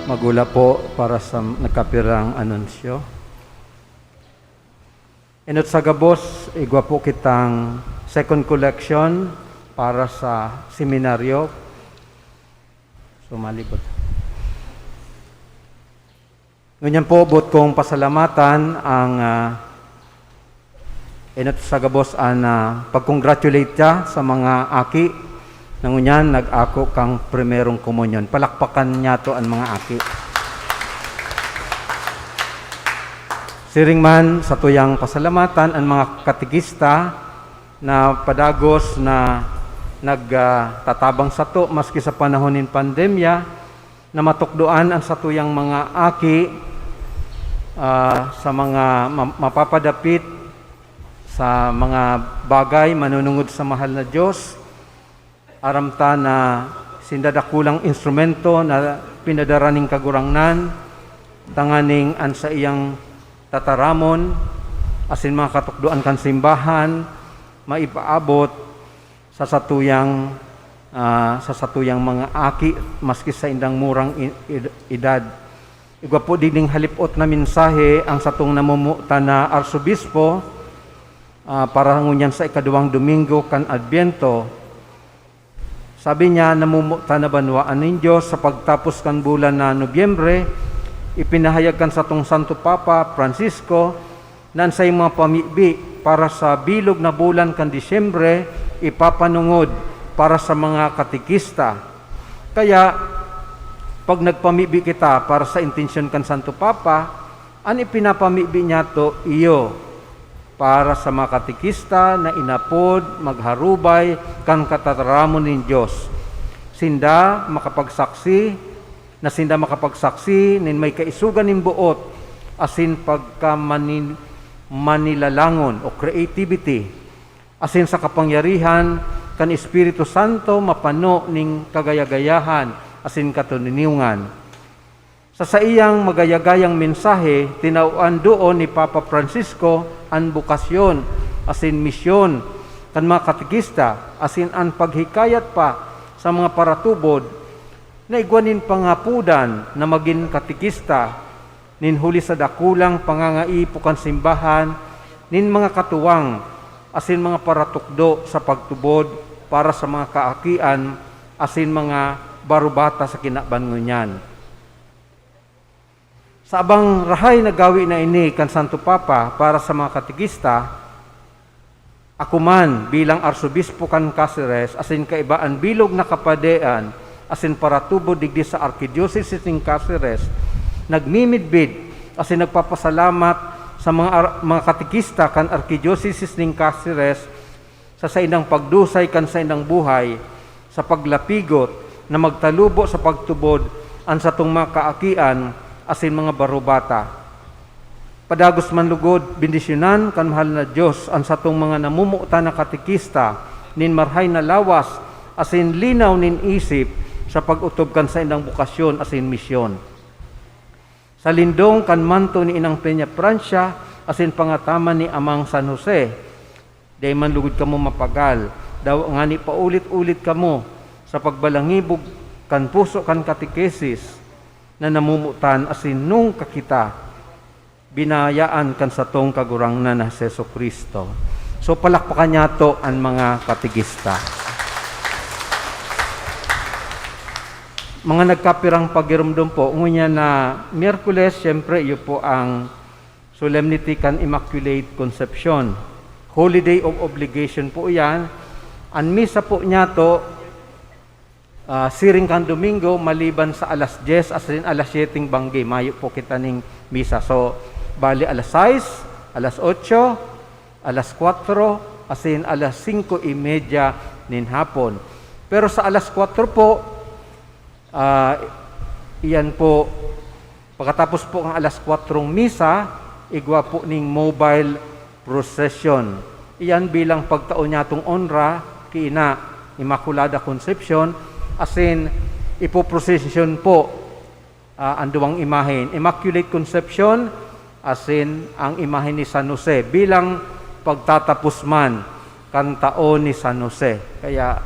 Magula po para sa nagkapirang anunsyo. Inot sa gabos, igwa po kitang second collection para sa seminaryo. Sumalibot. Ngunyan po, bot kong pasalamatan ang inot sa gabos ang pag-congratulate siya sa mga aki. Ngunyan, nag-ako kang primerong komunyon. Palakpakan niya to ang mga aki. Siring man sa tuyang pasalamatan ang mga katikista na padagos na nagtatabang sa to maski sa panahon ng pandemya na matukdoan ang satuyang mga aki sa mga mapapadapit sa mga bagay manunungod sa mahal na Diyos. Aramta na sindadakulang instrumento na pinadaraning kagurangnan, tanganing an sa iyang tataramon, asin mga katukdoan kan simbahan, maipaabot sa satuyang mga aki, maski sa indang murang edad. Igwa po ding halipot na mensahe ang satong namumuta na arsobispo para ngunyan sa ikaduwang Domingo kan Adbyento. Sabi niya, namumuta na banwaan ng Diyos sa pagtapos kan bulan na Nobyembre, ipinahayag kan sa tong Santo Papa Francisco na sa mga pamibi para sa bilog na bulan kan Disyembre, ipapanungod para sa mga katikista. Kaya, pag nagpamibi kita para sa intensyon kan Santo Papa, an ipinapamibi niya to iyo para sa mga katikista na inapod, magharubay, kan katataramon ng Diyos. Sinda makapagsaksi, nin may kaisugan ng buot, asin pagka manilalangon o creativity, asin sa kapangyarihan, kan Espiritu Santo, mapano ning kagayagayahan, asin katuniniungan. Sa iyang magayagayang mensahe, tinauan doon ni Papa Francisco ang bukasyon, asin misyon, kan mga katikista, asin ang paghikayat pa sa mga paratubod, na igwanin pangapudan na maging katikista, nin huli sa dakulang pangangaipukan simbahan, nin mga katuwang, asin mga paratukdo sa pagtubod para sa mga kaakian, asin mga barubata sa kinabangunyan. Sa abang rahay na gawi na ini kan Santo Papa para sa mga katikista, ako man bilang arsobispo kan Cáceres, asin kaibaan bilog na kapadean, asin paratubo digdi sa Archdiocese ng Cáceres, nagmimidbid, asin nagpapasalamat sa mga katikista kan Archdiocese ng Cáceres sa inang pagdusay kan sa inang buhay, sa paglapigot na magtalubo sa pagtubod ang satong mga kaakian, asin mga barubata. Padagos man lugod, bendisyonan kan mahal na Diyos ang satong mga namumuta na katikista, nin marhay na lawas, asin linaw nin isip, sa pag-utob kan sa inang bukasyon, asin misyon. Sa lindong kan manto ni Inang Peña Francia, asin pangataman ni Amang San Jose, day man lugod kamo mapagal, daw nga ni paulit-ulit kamo, sa pagbalangibog kan puso kan katikesis, na namumutan asin nung kakita, binayaan kan sa tong kagurangnan na Hesus Kristo. So palakpakan niya to ang mga katikista. Mga nagkapirang pagirumdum po, ngunya na Miyerkules, siyempre, iyo po ang Solemnity kan Immaculate Conception. Holiday of Obligation po yan. Ang misa po niya to, siring kan Domingo maliban sa alas 10 asin alas 7 banggi mayo po kita ning misa. So bali alas 6, alas 8, alas 4 asin alas 5:30 nin hapon. Pero sa alas 4 po iyan po pagkatapos po ng alas 4 misa, igwa po ning mobile procession. Iyan bilang pagtaon niya itong onra kiina Immaculada Conception, asin ipoprocession po ang duwang imahen. Immaculate Conception, asin ang imahen ni San Jose bilang pagtatapos man kan taon ni San Jose. Kaya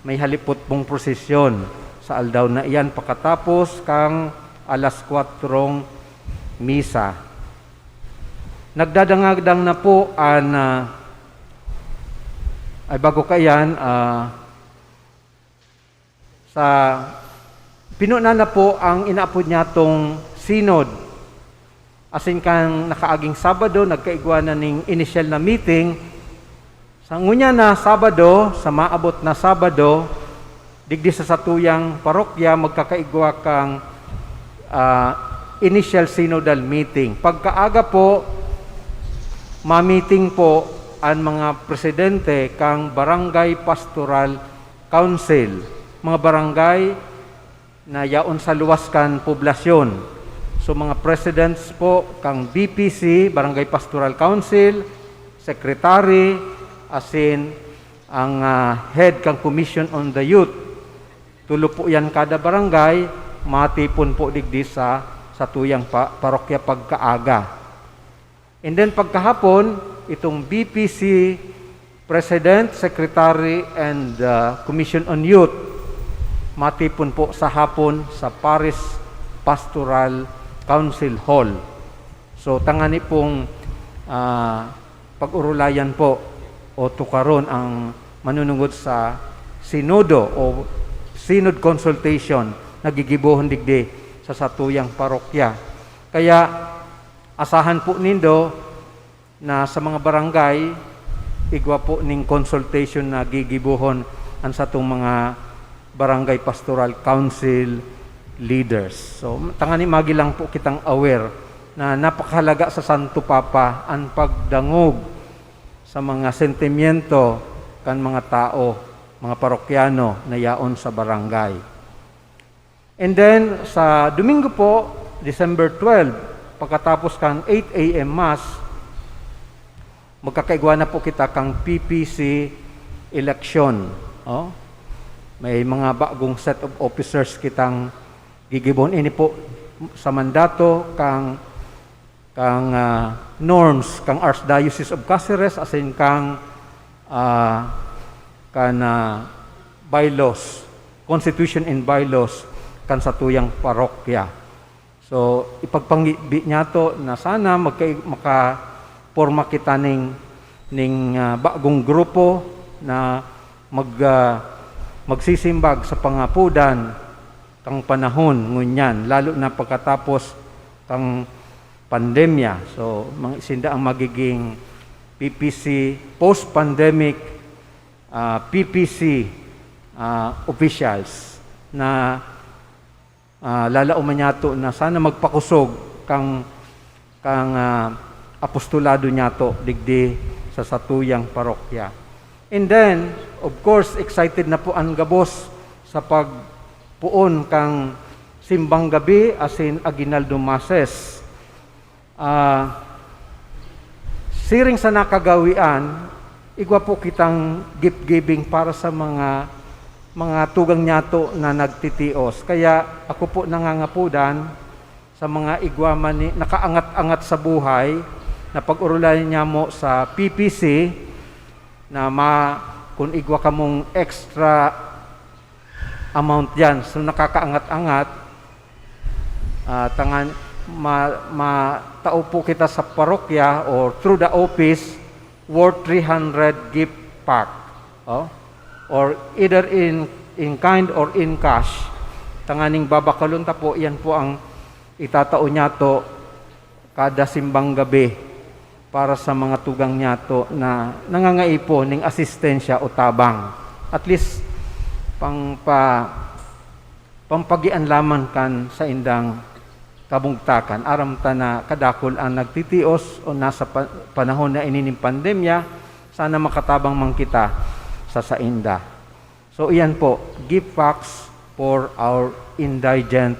may halipot pong prosesyon sa aldaw na iyan pagkatapos kang alas 4 misa. Nagdadangagdang na po ay bago kayan sa pinuna na po ang inaapod niya tong synod. Asin kang nakaaging Sabado, nagkaigwa na ning initial na meeting. Sa ngunya na Sabado, sa maabot na Sabado, digdi sa satuyang parokya, magkakaigwa kang initial synodal meeting. Pagkaaga po, ma-meeting po ang mga presidente kang Barangay Pastoral Council, mga barangay na yaon sa luwas kan poblasyon. So mga presidents po kang BPC, Barangay Pastoral Council, secretary, asin ang head kang Commission on the Youth. Tulo po yan kada barangay, matipon po digdi sa tuyang parokya pagkaaga. And then pagkahapon, itong BPC President, Secretary, and Commission on Youth, matipon po sa hapon sa Paris Pastoral Council Hall. So tangani pong pag-urulayan po o tukaron ang manunungod sa sinodo o synod consultation nagigibuhon digdi sa satuyang parokya. Kaya asahan po nindo na sa mga barangay igwa po ning consultation na gigibuhon ang satong mga barangay pastoral council leaders. So tangani magi lang po kitang aware na napakahalaga sa Santo Papa ang pagdangog sa mga sentimiento kan mga tao, mga parokyano na yaon sa barangay. And then, sa Domingo po, December 12, pagkatapos kang 8 a.m. Mass, magkakaigwa na po kita kang PPC election. Oh? May mga bagong set of officers kitang gigibon. Ini po sa mandato kang norms, kang Archdiocese of Cáceres, asin kang bylaws, constitution and bylaws, kan sa tuyang parokya. So ipagpanggi niya to na sana makaporma kita ning bagong grupo na magsisimbag sa pangapudan kang panahon ngunyan, lalo na pagkatapos kang pandemya. So sinda ang magiging PPC post-pandemic PPC officials na lalauman niya to na sana magpakusog kang apostolado niya to digdi sa satuyang parokya. And then, of course, excited na po ang gabos sa pagpuon kang simbang gabi asin aginaldo masses. Siring sa nakagawian, igwa po kitang gift giving para sa mga tugang nyato na nagtitios. Kaya ako po nangangapudan sa mga igwaman ni nakaangat-angat sa buhay na pag-urulayan niya mo sa PPC na kung igwa ka mong extra amount yan, so nakakaangat-angat, matao po kita sa parokya or through the office worth 300 gift pack. Or either in kind or in cash. Tanganing babakalunta po, yan po ang itatao niya to kada simbang gabi para sa mga tugang niya to na nangangaipo ning asistensya o tabang. At least pang pampagianlaman kan sa indang kabungtakan. Aram ta na kadakol ang nagtitios o nasa panahon na inining pandemya, sana makatabang man kita sa sainda. So iyan po, give thanks for our indigent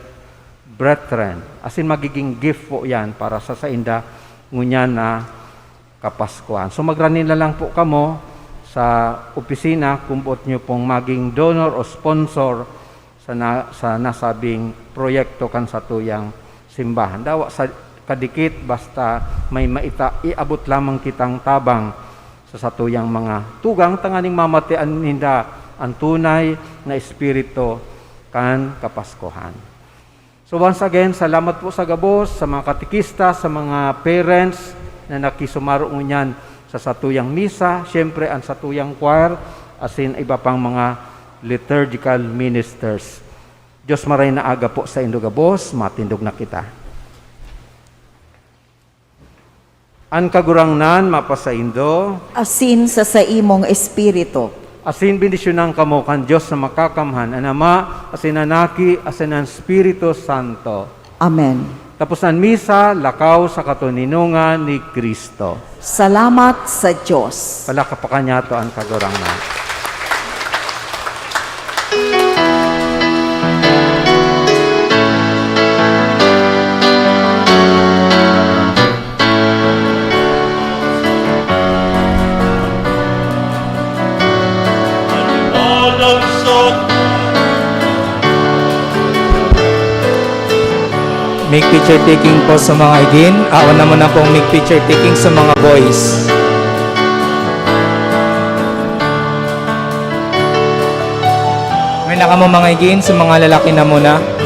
brethren. Asin magiging gift po yan para sa sainda ngunyan na Kapaskuhan. So magranin na lang po kamo sa opisina kung buot nyo pong maging donor o sponsor sa nasabing proyekto kan sa tuyang simbahan. Dawa sa kadikit basta may iabot lamang kitang tabang sa satuyang mga tugang tanganing mamatian ninda ang tunay na espiritu kan Kapaskuhan. So once again, salamat po sa gabos, sa mga katikista, sa mga parents na nakisumaro ngunyan sa satuyang misa, syempre ang satuyang choir, asin iba pang mga liturgical ministers. Diyos maray na aga po sa indo gabos, matindog na kita. An kagurangnan mapasaindo, Asin sa imong espiritu. asin bendisyonan kamo kan Diyos na makakamhan, ang Ama, asin anaki, asin ang Espiritu Santo. Amen. Tapos ang misa, lakaw sa katuninungan ni Kristo. Salamat sa Diyos. Palakapakan niya to ang kagurangnan. Make picture taking po sa mga igin. Awan naman na pong make picture taking sa mga boys. May nakamo mga igin sa mga lalaki na muna.